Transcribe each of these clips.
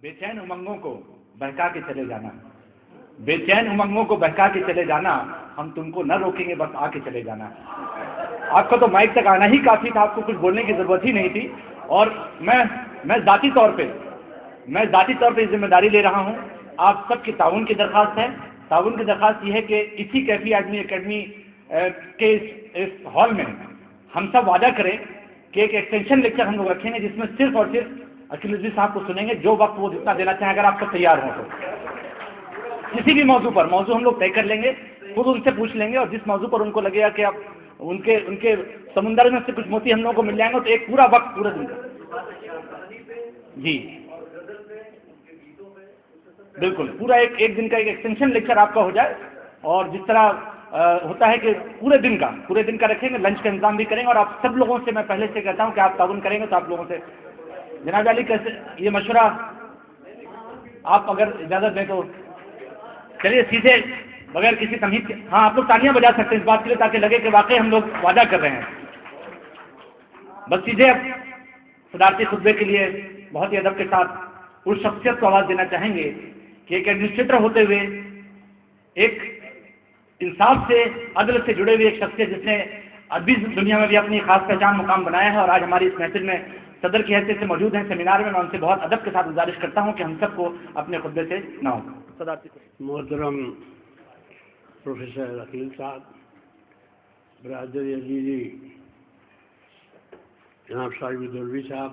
बेचैन उमंगों को बहका के चले जाना, बेचैन उमंगों को बहका के चले जाना, हम तुमको न रोकेंगे, बस आके चले जाना। आपको तो माइक तक आना ही काफ़ी था, आपको कुछ बोलने की ज़रूरत ही नहीं थी। और मैं ज़ाती तौर पे जिम्मेदारी ले रहा हूँ। आप सबकी ताउन की दरख्वास्त है। ताउन की दरख्वास्त ये है कि इसी कैफी आदमी एकेडमी के इस हॉल में हम सब वादा करें कि एक एक्सटेंशन लेक्चर हम लोग रखेंगे, जिसमें सिर्फ और सिर्फ अकील उद्दीन साहब को सुनेंगे, जो वक्त वो जितना देना चाहें, अगर आप सब तैयार हों तो। किसी भी मौजू हम लोग तय कर लेंगे, खुद उनसे पूछ लेंगे, और जिस मौजू पर उनको लगेगा कि आप उनके समुंदर में से कुछ मोती हम लोगों को मिल जाएंगे, तो एक पूरा वक्त, पूरे दिन का। जी बिल्कुल, पूरा एक दिन का एक एक्सटेंशन लेक्चर आपका हो जाए। और जिस तरह होता है कि पूरे दिन का रखेंगे, लंच का इंतजाम भी करेंगे। और आप सब लोगों से मैं पहले से कहता हूं कि आप ताउन करेंगे तो आप लोगों से, जनाब अली, कैसे ये मशवरा आप अगर इजाज़त दें तो चलिए सीधे बगैर किसी तमहीद के। हाँ, आप लोग तालियां बजा सकते हैं इस बात के लिए, ताकि लगे कि वाकई हम लोग वादा कर रहे हैं। बस सीधे अब सदारती खुतबे के लिए बहुत ही अदब के साथ उस शख्सियत को आवाज़ देना चाहेंगे कि एक एडमिनिस्ट्रेटर होते हुए, एक इंसाफ से, अदल से जुड़े हुए एक शख्सियत जिसने अरबी दुनिया में भी अपनी खास पहचान मुकाम बनाया है, और आज हमारी इस महफिल में सदर की हैसियत से मौजूद हैं सेमिनार में। मैं उनसे बहुत अदब के साथ गुजारिश करता हूं कि हम सबको अपने खुतबे से ना हो। मोहतरम प्रोफेसर अकील साहब, बरादर अजीज़ी जनाब साहिब दौलवी साहब,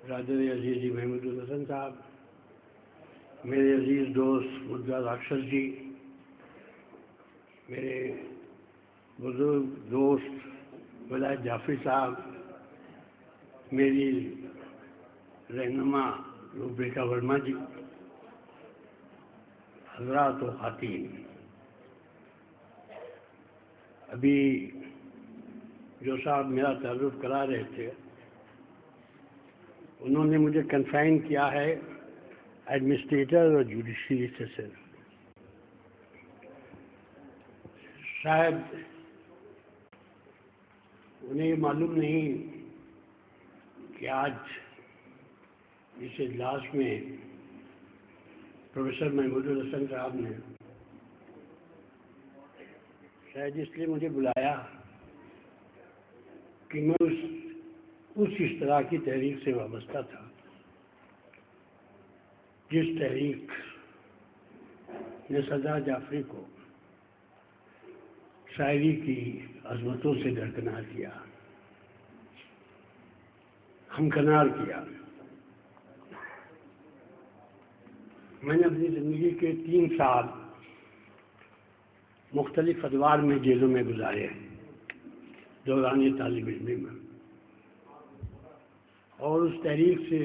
बरादर अजीज़ी महमूदुल हसन साहब, मेरे अजीज़ दोस्त मुद्दा राक्षस जी, मेरे बुजुर्ग दोस्त वलायत जाफरी साहब, मेरी रहनुमा रूपरेखा वर्मा जी, हज़रात व ख़ातीन, अभी जो साहब मेरा तारुफ करा रहे थे, उन्होंने मुझे कन्फाइन किया है एडमिनिस्ट्रेटर और जुडिशरी से सिर्फ। शायद उन्हें ये मालूम नहीं कि आज इस इजलास में प्रोफेसर महमूदुल हसन साहब ने शायद इसलिए मुझे बुलाया कि मैं उस इश्तरा की तहरीक से वाबस्ता था, जिस तहरीक ने सदा जाफरी को शायरी की अजमतों से दरकिनार किया, हमकनार किया। मैंने अपनी ज़िंदगी के 3 साल मुख्तलिफ अदवार में जेलों में गुजारे दौरान तालिब इल्मी में, और उस तहरीक से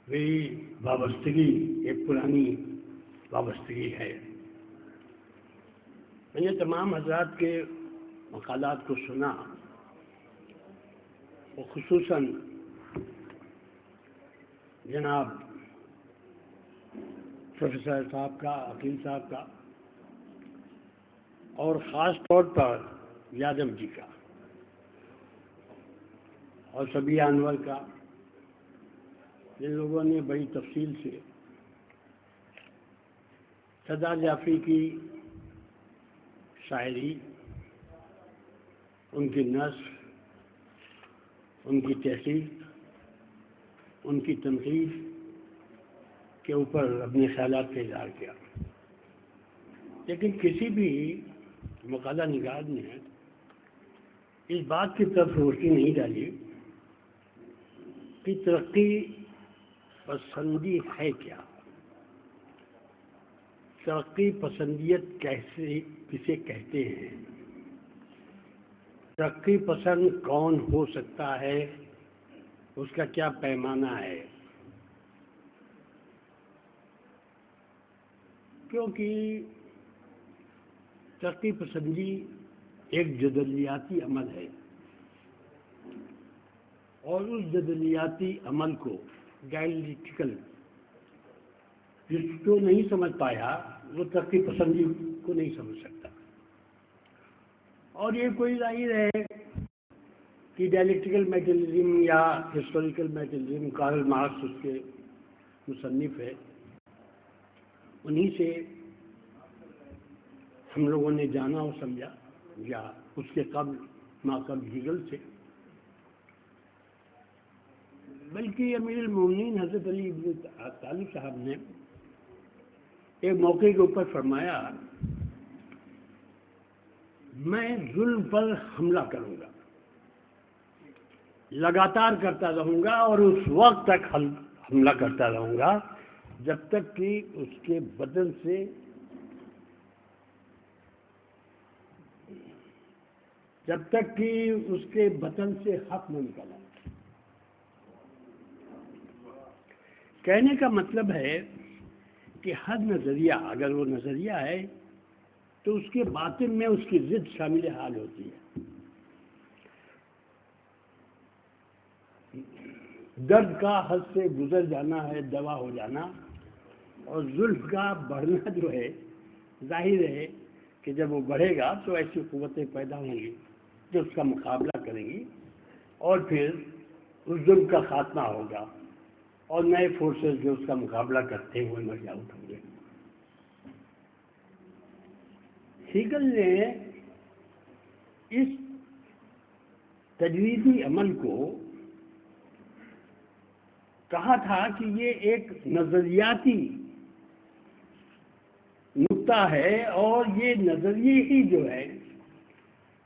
मेरी वाबस्तगी एक पुरानी वाबस्तगी है। मैंने तमाम हज़रात के मक़ालात को सुना, और ख़ुसूसन जनाब प्रोफेसर साहब का, अकील साहब का, और ख़ास तौर पर यादव जी का और सबिया अनवर का, जिन लोगों ने बड़ी तफसील से सदा जाफरी की शायरी, उनकी नस्र, उनकी तहसील, उनकी तनकीद के ऊपर अपने ख्यालात का इज़हार किया। लेकिन किसी भी मक़ाला निगार ने इस बात की तरफ रोशनी नहीं डाली कि तरक्की पसंदी है क्या, तरक्की पसंदियत किसे कहते हैं, तरक्की पसंद कौन हो सकता है, उसका क्या पैमाना है। क्योंकि तरक्की पसंदी एक जदलियाती अमल है, और उस जदलियाती अमल को डायलेक्टिकल जिसको नहीं समझ पाया वो तरक्की पसंदी को नहीं समझ सकता। और ये कोई जाहिर है کہ ڈائلیکٹیکل میٹریلزم یا ہسٹوریکل میٹریلزم کارل مارکس اس کے مصنف ہے، انہی سے ہم لوگوں نے جانا اور سمجھا، یا اس کے قبل ماقبل ہیگل سے، بلکہ امیر المومنین حضرت علی بن طالب صاحب نے ایک موقع کے اوپر فرمایا، میں ظلم پر حملہ کروں گا، لگاتار کرتا رہوں گا اور اس وقت تک حملہ کرتا رہوں گا جب تک کہ اس کے بدن سے حق نہ نکلا۔ کہنے کا مطلب ہے کہ ہر نظریہ اگر وہ نظریہ ہے تو اس کے باطن میں اس کی ضد شامل حال ہوتی ہے۔ درد کا حد سے گزر جانا ہے دوا ہو جانا، اور ظلم کا بڑھنا جو ہے ظاہر ہے کہ جب وہ بڑھے گا تو ایسی قوتیں پیدا ہوں گی جو اس کا مقابلہ کریں گی، اور پھر اس ظلم کا خاتمہ ہوگا اور نئے فورسز جو اس کا مقابلہ کرتے ہوئے مرج آؤٹ ہوں گے۔ ہیگل نے اس تجویزی عمل کو کہا تھا کہ یہ ایک نظریاتی نقطہ ہے، اور یہ نظریے ہی جو ہے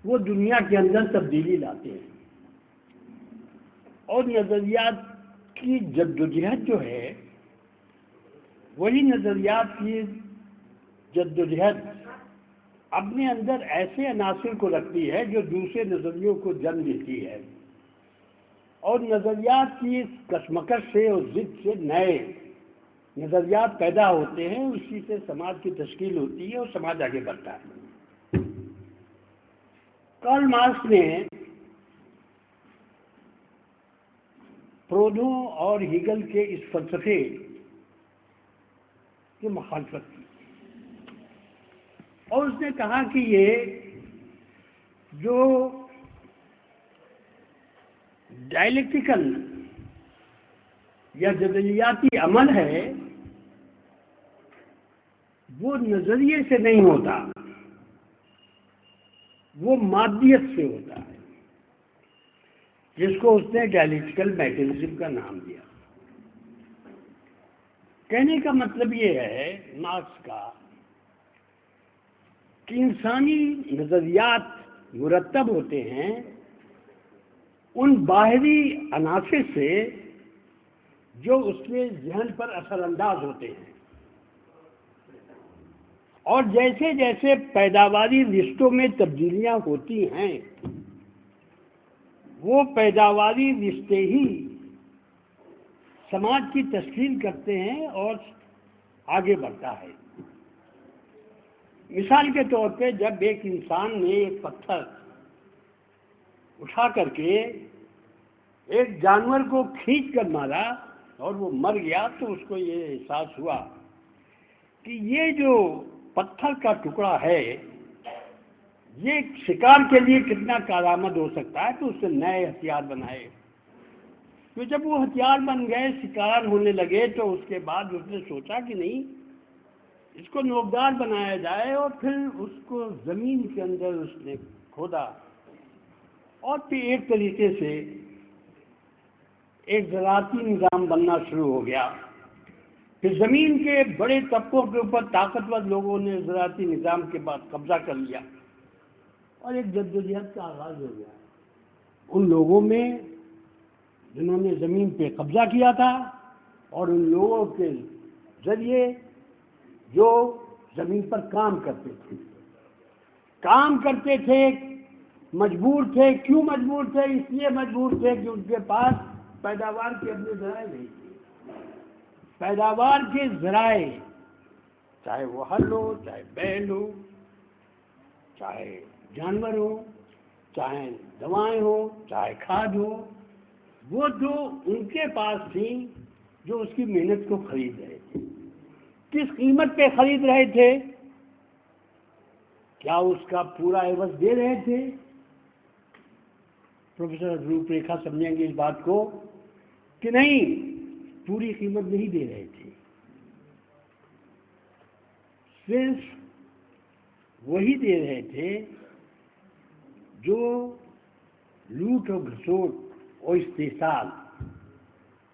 وہ دنیا کے اندر تبدیلی لاتے ہیں، اور نظریات کی جدوجہد جو ہے وہی نظریات کی جدوجہد اپنے اندر ایسے عناصر کو رکھتی ہے جو دوسرے نظریوں کو جنم دیتی ہے، اور نظریات کی اس کشمکش سے اور ضد سے نئے نظریات پیدا ہوتے ہیں، اسی سے سماج کی تشکیل ہوتی ہے اور سماج آگے بڑھتا ہے۔ کارل مارکس نے پروڈو اور ہیگل کے اس فلسفے کی مخالفت کی، اور اس نے کہا کہ یہ جو ڈائلیکٹیکل یا جدلیاتی عمل ہے وہ نظریے سے نہیں ہوتا، وہ مادیت سے ہوتا ہے، جس کو اس نے ڈائلیکٹیکل میٹریلزم کا نام دیا۔ کہنے کا مطلب یہ ہے مارکس کا کہ انسانی نظریات مرتب ہوتے ہیں ان باہری عناصر سے جو اس کے ذہن پر اثر انداز ہوتے ہیں، اور جیسے جیسے پیداواری رشتوں میں تبدیلیاں ہوتی ہیں وہ پیداواری رشتے ہی سماج کی تشکیل کرتے ہیں اور آگے بڑھتا ہے۔ مثال کے طور پہ جب ایک انسان نے ایک پتھر اٹھا کر کے ایک جانور کو کھینچ کر مارا اور وہ مر گیا تو اس کو یہ احساس ہوا کہ یہ جو پتھر کا ٹکڑا ہے یہ شکار کے لیے کتنا کارآمد ہو سکتا ہے، تو اس سے نئے ہتھیار بنائے۔ تو جب وہ ہتھیار بن گئے، شکار ہونے لگے، تو اس کے بعد اس نے سوچا کہ نہیں، اس کو نوکدار بنایا جائے، اور پھر اس کو زمین کے اندر اس نے کھودا، اور پھر ایک طریقے سے ایک زراعتی نظام بننا شروع ہو گیا۔ پھر زمین کے بڑے طبقوں کے اوپر طاقتور لوگوں نے زراعتی نظام کے بعد قبضہ کر لیا، اور ایک جدوجہد کا آغاز ہو گیا ان لوگوں میں جنہوں نے زمین پہ قبضہ کیا تھا، اور ان لوگوں کے ذریعے جو زمین پر کام کرتے تھے مجبور تھے۔ کیوں مجبور تھے؟ اس لیے مجبور تھے کہ ان کے پاس پیداوار کے اپنے ذرائع نہیں تھے۔ پیداوار کے ذرائع، چاہے وہ ہل ہو، چاہے بیل ہو، چاہے جانور ہو، چاہے دوائیں ہو، چاہے کھاد ہو، وہ جو ان کے پاس تھیں جو اس کی محنت کو خرید رہے تھے۔ کس قیمت پہ خرید رہے تھے؟ کیا اس کا پورا عوض دے رہے تھے؟ प्रोफेसर रूप रेखा समझेंगे इस बात को कि नहीं, पूरी कीमत नहीं दे रहे थे, सिर्फ वही दे रहे थे जो लूट और घसोट और इस्तेसाल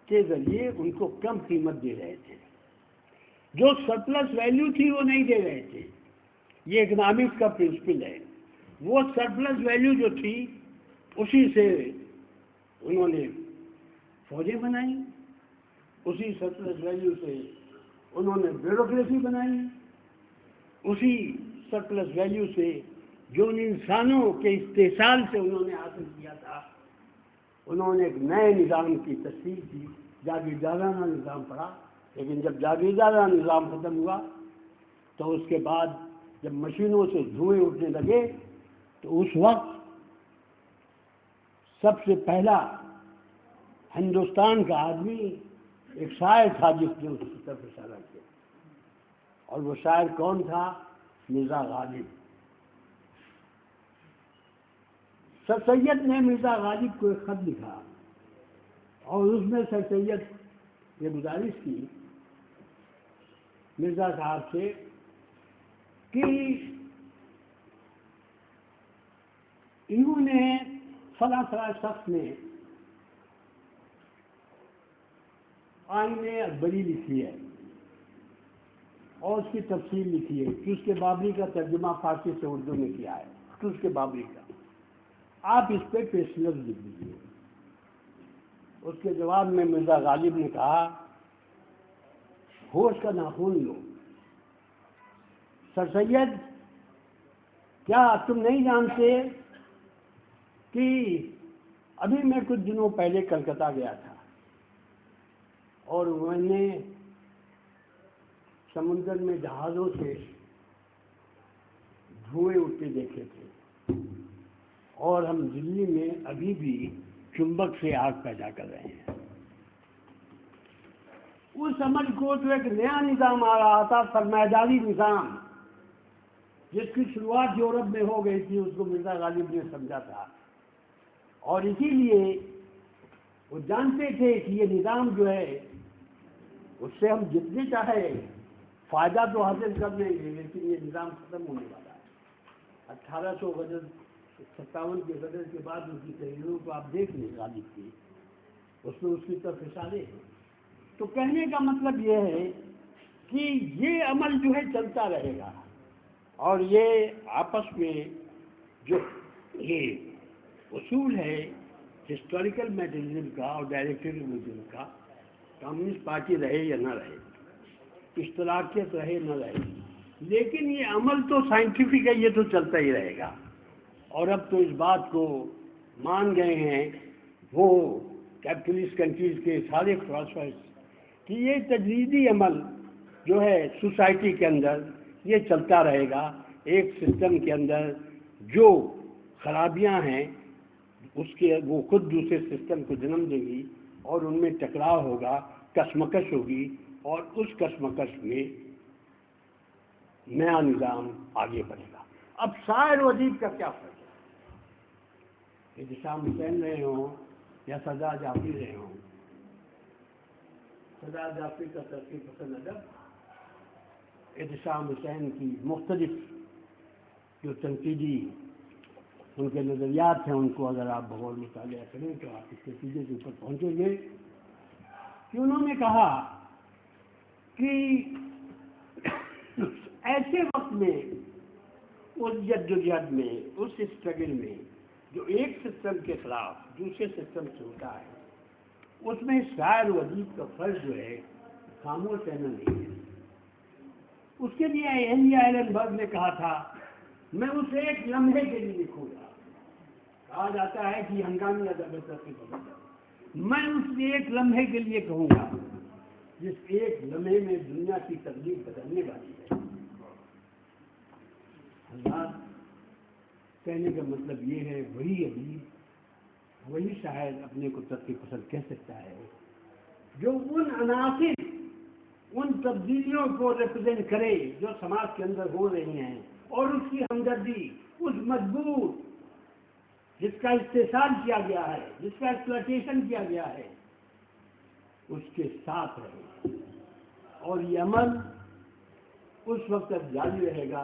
के जरिए उनको कम कीमत दे रहे थे। जो सरप्लस वैल्यू थी वो नहीं दे रहे थे। ये इकोनॉमिक्स का प्रिंसिपल है। वो सरप्लस वैल्यू जो थी उसी से उन्होंने फौजें बनाई, उसी सरप्लस वैल्यू से उन्होंने ब्यूरोक्रेसी बनाई, उसी सरप्लस वैल्यू से जो उन इंसानों के इस्तेसाल से उन्होंने हासिल किया था, उन्होंने एक नए निज़ाम की तस्वीर की, जागीरदाराना निज़ाम पड़ा। लेकिन जब जागीरदाराना निज़ाम ख़त्म हुआ तो उसके बाद जब मशीनों से धुएं उठने लगे तो उस वक्त सबसे पहला हिंदुस्तान का आदमी एक शायर था जिसने उसकी तरफ इशारा किया, और वो शायर कौन था? मिर्ज़ा गालिब। सर सैयद ने मिर्ज़ा गालिब को एक खत लिखा और उसमें सर सैयद ये गुजारिश की मिर्ज़ा साहब से कि इन्होंने फला फला शख्स ने आईने अकबरी लिखी है और उसकी तफसील लिखी है कि उसके बाबरी का तर्जुमा फारसी से उर्दू में किया है, कि उसके बाबरी का आप इस पे पेश लफ्ज़ लिख दीजिए। उसके जवाब में मिर्ज़ा गालिब ने कहा, होश का नाखून लो सर सैयद, क्या तुम नहीं जानते कि अभी मैं कुछ दिनों पहले कलकत्ता गया था और मैंने समुद्र में जहाज़ों से धुएं उठते देखे थे और हम दिल्ली में अभी भी चुंबक से आग पैदा कर रहे हैं। उस अमल को जो एक नया निज़ाम आ रहा था, सरमायादारी निज़ाम, जिसकी शुरुआत यूरोप में हो गई थी, उसको मिर्ज़ा गालिब ने समझा था और इसीलिए वो जानते थे कि ये निज़ाम जो है उससे हम जितने चाहे फ़ायदा तो हासिल कर लेंगे, लेकिन ये निज़ाम ख़त्म होने वाला है। 1800 गज़ल 57 के गज़ल के बाद उसकी तहरीरों को आप देख लें गालिब की, उसमें उसकी तरफ इशारे हैं। तो कहने का मतलब ये है कि ये अमल जो है चलता रहेगा और ये आपस में जो ये उसूल है हिस्टोरिकल मेटेरियल का और डायरेक्टरी मेटेरियल का, कम्युनिस्ट पार्टी रहे या न रहे, इश्तराकियत रहे न रहे, लेकिन ये अमल तो साइंटिफिक है, ये तो चलता ही रहेगा। और अब तो इस बात को मान गए हैं वो कैपिटलिस्ट कंट्रीज के सारे फिलॉसफर्स कि ये तजदीदी अमल जो है सोसाइटी के अंदर ये चलता रहेगा। एक सिस्टम के अंदर जो खराबियां हैं उसके वो खुद दूसरे सिस्टम को जन्म देगी और उनमें टकराव होगा, कशमकश होगी और उस कशमकश में नया निज़ाम आगे बढ़ेगा। अब शायर व अदीब का क्या फर्क है? एहतिशाम हुसैन रहे हों या सरदार जाफरी रहे हों, सरदार जाफरी का तरक्की पसंद अदब, एहतिशाम हुसैन की मुख्तलिफ जो तनकीदी उनके नज़रियात हैं, उनको अगर आप बगौर मुतालिया करें तो आप इस नतीजे के ऊपर पहुँचेंगे कि उन्होंने कहा कि ऐसे वक्त में, उस जद्दोजहद में, उस स्ट्रगल में जो एक सिस्टम के खिलाफ दूसरे सिस्टम से होता है, उसमें शायर व अदीब का फर्ज जो है खामोश रहना नहीं है। उसके लिए एलिया एलनबर्ग ने कहा था, मैं उस एक लम्हे के लिए लिखूंगा। कहा जाता है कि हंगामी अदब तरक्की पसंद, मैं उस एक लम्हे के लिए कहूँगा जिस एक लम्हे में दुनिया की तकदीर बदलने वाली है। हज़रात, कहने का मतलब ये है, वही अदीब, वही शायद अपने को तरक्की पसंद कह सकता है जो उन अनासिर, उन तब्दीलियों को रिप्रेजेंट करे जो समाज के अंदर हो रही हैं और उसकी हमदर्दी, उस मजबूत جس کا استحصال کیا گیا ہے، جس کا ایکسپلوٹیشن کیا گیا ہے، اس کے ساتھ رہے، اور یہ عمل اس وقت تک جاری رہے گا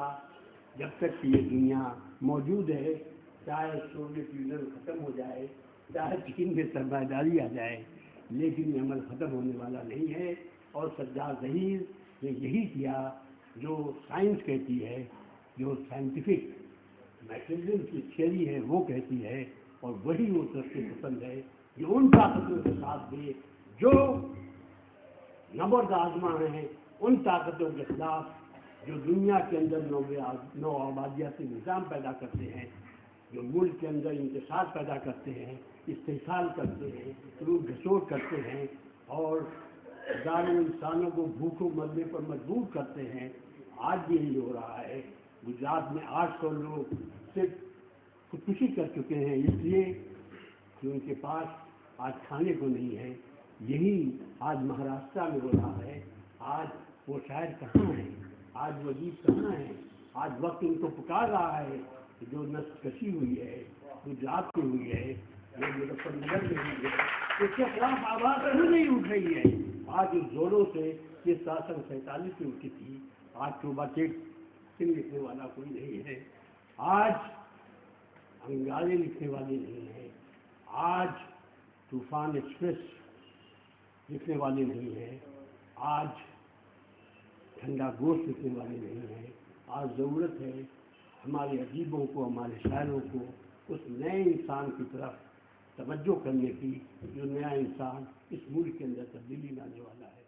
جب تک کہ یہ دنیا موجود ہے، چاہے سوویت یونین ختم ہو جائے، چاہے چین میں سرمایہ داری آ جائے، لیکن یہ عمل ختم ہونے والا نہیں ہے۔ اور سجاد ظہیر نے یہی کیا جو سائنس کہتی ہے، جو سائنٹیفک میکانزم کی تھیوری ہے وہ کہتی ہے، اور وہی وہ طرف پسند ہے جو ان طاقتوں کے ساتھ دے جو نبرد آزما ہیں، ان طاقتوں کے خلاف جو دنیا کے اندر نو آبادیاتی نظام پیدا کرتے ہیں، جو ملک کے اندر انتشار پیدا کرتے ہیں، استحصال کرتے ہیں، روٹ گھسوٹ کرتے ہیں، اور ہزاروں انسانوں کو بھوکوں مرنے پر مجبور کرتے ہیں۔ آج بھی یہی ہو رہا ہے۔ گجرات میں 800 لوگ صرف خودکشی کر چکے ہیں اس لیے کہ ان کے پاس آج کھانے کو نہیں ہے۔ یہی آج مہاراشٹر میں ہو رہا ہے۔ آج وہ شاعر کہاں ہیں؟ آج وزیر کہاں ہیں؟ آج وقت ان کو پکار رہا ہے کہ جو نسل کشی ہوئی ہے، گجرات میں ہوئی ہے، جو مظفر نگر میں ہوئی ہے، اس کے خلاف آواز کیوں نہیں اٹھ رہی ہے؟ آج اس زوروں سے یہ 47 میں اٹھی تھی، آج صوبہ سے لکھنے والا کوئی نہیں ہے، آج انگارے لکھنے والے نہیں ہیں، آج طوفان ایکسپریس لکھنے والے نہیں ہیں، آج ٹھنڈا گوشت لکھنے والے نہیں ہیں۔ آج ضرورت ہے ہمارے ادیبوں کو، ہمارے شاعروں کو اس نئے انسان کی طرف توجہ کرنے کی جو نیا انسان اس ملک کے اندر تبدیلی لانے والا ہے۔